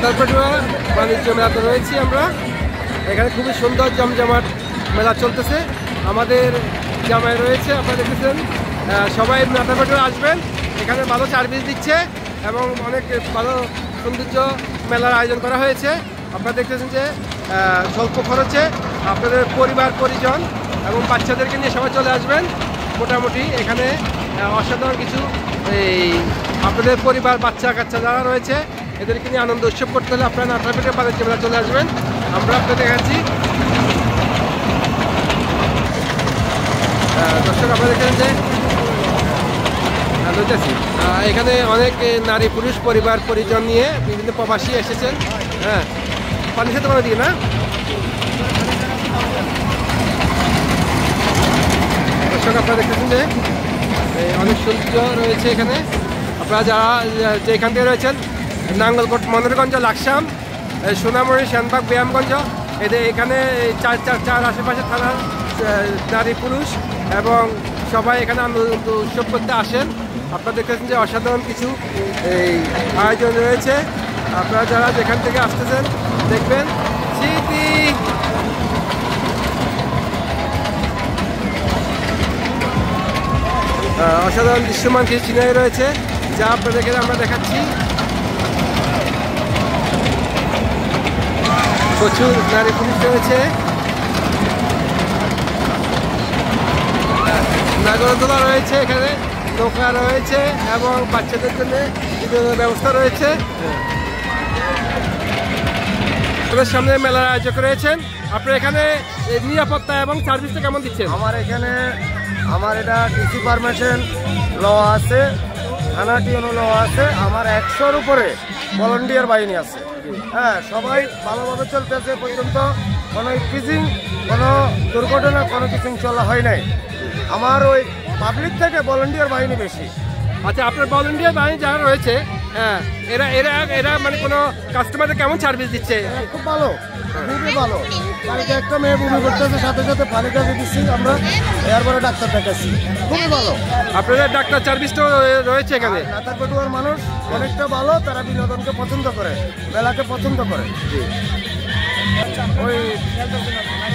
নাটারপেটুয়া বাণিজ্য মেলাতে রয়েছি আমরা। এখানে খুবই সুন্দর জমজমাট মেলা চলতেছে। আমাদের জামাই রয়েছে, আপনারা দেখেছেন। সবাই নাটারপেটুয়া আসবেন, এখানে ভালো সার্ভিস দিচ্ছে এবং অনেক ভালো সৌন্দর্য মেলার আয়োজন করা হয়েছে। আপনারা দেখতেছেন যে স্বল্প খরচে আপনাদের পরিবার পরিজন এবং বাচ্চাদেরকে নিয়ে সবাই চলে আসবেন। মোটামুটি এখানে অসাধারণ কিছু এই আপনাদের পরিবার বাচ্চা কাচ্চা যারা রয়েছে এদেরকে নিয়ে আনন্দ উৎসব করতে হলে আপনারা নাটারপেটুয়া বাণিজ্য মেলা চলে আসবেন। আমরা আপনাদের দেখাচ্ছি দর্শক, আপনারা দেখেন যে এখানে অনেক নারী পুরুষ পরিবার পরিজন নিয়ে বিভিন্ন প্রবাসী এসেছেন। হ্যাঁ, পানি খেতে পারে দিকে না। দর্শক, আপনারা দেখতেছেন যে অনেক সৌন্দর্য রয়েছে এখানে। আপনারা যারা যেখান থেকে রয়েছেন, নাঙ্গলকোট, মনেরগঞ্জ, লাকসাম, সোনামুড়ি, সেনবাগ, ব্যায়ামগঞ্জ, এখানে চার আশেপাশে থানার নারী পুরুষ এবং সবাই এখানে আনন্দ উৎসব করতে আসেন। আপনারা দেখতেছেন যে অসাধারণ কিছু এই আয়োজন রয়েছে। আপনারা যারা যেখান থেকে আসতেছেন দেখবেন স্মৃতি অসাধারণ দৃশ্যমান কিছু সিনারি রয়েছে যা আপনাদেরকে আমরা দেখাচ্ছি। প্রচুর নারী পুলিশ রয়েছে, নাগরদোলা রয়েছে, এখানে নৌকা রয়েছে এবং বাচ্চাদের জন্য ব্যবস্থা রয়েছে। আপনাদের সামনে মেলার আয়োজক রয়েছেন। আপনারা এখানে নিরাপত্তা এবং সার্ভিসটা কেমন দিচ্ছেন? আমার এটা ডিসি পারমিশন ল আছে, থানা টিওনো ল আছে, আমার 100-র উপরে ভলান্টিয়ার বাহিনী আছে। হ্যাঁ, সবাই ভালোভাবে চলতেছে পর্যন্ত। কোনো ফিজিং, কোনো দুর্ঘটনা, কোনো কিছু চলা হয় নাই। আমার ওই পাবলিক থেকে ভলান্টিয়ার বাহিনী বেশি। আচ্ছা, আপনার ভলান্টিয়ার বাহিনী যারা রয়েছে, হ্যাঁ, এরা মানে কোনো কাস্টমারদের কেমন সার্ভিস দিচ্ছে? খুব ভালো, খুবই ভালো। কালকে একটা মেয়ে বমি করতেছে, সাথে সাথে পানি কাজে দিচ্ছি আমরা, এরপরে ডাক্তার দেখাচ্ছি। খুবই ভালো। আপনাদের ডাক্তার সার্ভিসটাও রয়েছে এখানে। নাটারপেটুয়ার মানুষ অনেকটা ভালো, তারা বিনোদনকে পছন্দ করে, মেলাকে পছন্দ করে। ওই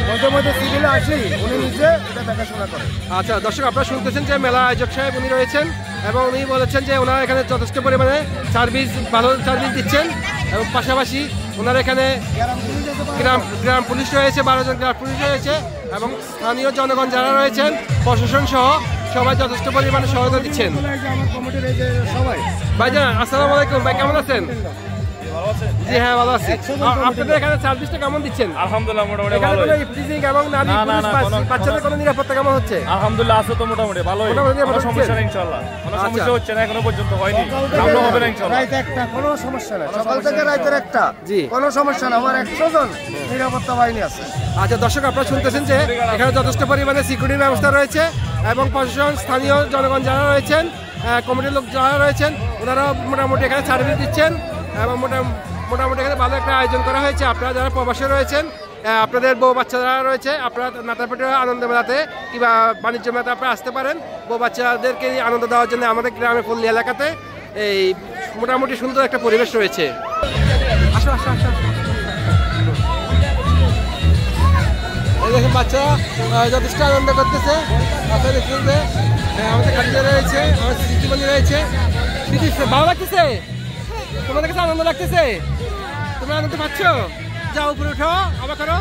মধ্যে মধ্যে সিভিলে আসি, উনি নিজে এটা দেখাশোনা করে। আচ্ছা দর্শক, আপনারা শুনতেছেন যে মেলা আয়োজক সাহেব উনি রয়েছেন এবং উনি বলেছেন যে ওনারা এখানে যথেষ্ট পরিমাণে ভালো সার্ভিস দিচ্ছেন এবং পাশাপাশি ওনারা এখানে গ্রাম পুলিশ রয়েছে, 12 জন গ্রাম পুলিশ রয়েছে এবং স্থানীয় জনগণ যারা রয়েছেন, প্রশাসন সহ সবাই যথেষ্ট পরিমাণে সহায়তা দিচ্ছেন। ভাইজান, আসসালামু আলাইকুম। ভাই, কেমন আছেন? জি হ্যাঁ, ভালো আছি। আপনাদের এখানে সার্ভিসটা কেমন দিচ্ছেন? আলহামদুলিল্লাহ মোটামুটি ভালো। ইফটিজিং এবং নারী পুলিশ বাচ্চাদের কোনো নিরাপত্তা কেমন হচ্ছে? আলহামদুলিল্লাহ আছে তো মোটামুটি ভালোই। কোনো সমস্যা নেই ইনশাআল্লাহ। কোনো সমস্যা হচ্ছে না, এখনো পর্যন্ত হয়নি। সামনে হবে না ইনশাআল্লাহ। রাত একটা কোনো সমস্যা নেই, সকাল থেকে রাতের একটা। জি, কোনো সমস্যা না। আমার 100 জন নিরাপত্তা বাহিনী আছে। আচ্ছা দর্শক, আপনারা শুনতেছেন যে এখানে যথেষ্ট পরিমাণে সিকিউরিটির ব্যবস্থা রয়েছে এবং প্রশাসন, স্থানীয় জনগণ যারা রয়েছেন, কমিটির লোক যারা রয়েছেন, ওনারা মোটামুটি এখানে সার্ভিস দিচ্ছেন এবং মোটামুটি এখানে ভালো একটা আয়োজন করা হয়েছে। আপনারা যারা প্রবাসে রয়েছেন, আপনাদের বউ বাচ্চা যারা রয়েছে, আপনারা নাটারপেটুয়া আনন্দ মেলাতে কিংবা বাণিজ্য মেলাতে আপনারা আসতে পারেন। বউ বাচ্চাদেরকে আনন্দ দেওয়ার জন্য আমাদের গ্রামের পল্লী এলাকাতে এই মোটামুটি সুন্দর একটা পরিবেশ রয়েছে। আসো আসো আসো। দেখেন বাচ্চারা যথেষ্ট আনন্দ করতেছে। আপনারা দেখছেন যে আমাদের খাদ্য রয়েছে, আমাদের স্মৃতিমণি রয়েছে। ভালো লাগতেছে? তোমাদের কাছে আনন্দ লাগতেছে? তোমরা আনন্দ পাচ্ছ? যাও উপরে উঠো, আবার করো।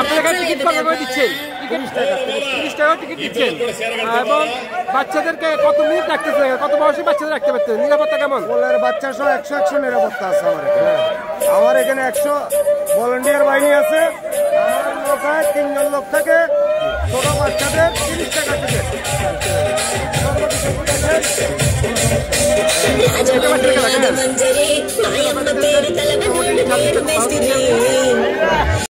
আপনার এখানে টিকিট কত করে দিচ্ছেন? 30 টাকা টিকিট দিচ্ছেন এবং বাচ্চাদেরকে কত মিনিট রাখতেছেন? কত বয়সী বাচ্চাদের রাখতে পারতেন? নিরাপত্তা কেমন? বলের বাচ্চা সহ 100 নিরাপত্তা আছে আমার এখানে। আমার এখানে 100 ভলান্টিয়ার বাহিনী আছে। আমার নৌকায় 3 জন লোক থাকে। ছোট বাচ্চাদের 30 টাকা টিকিট।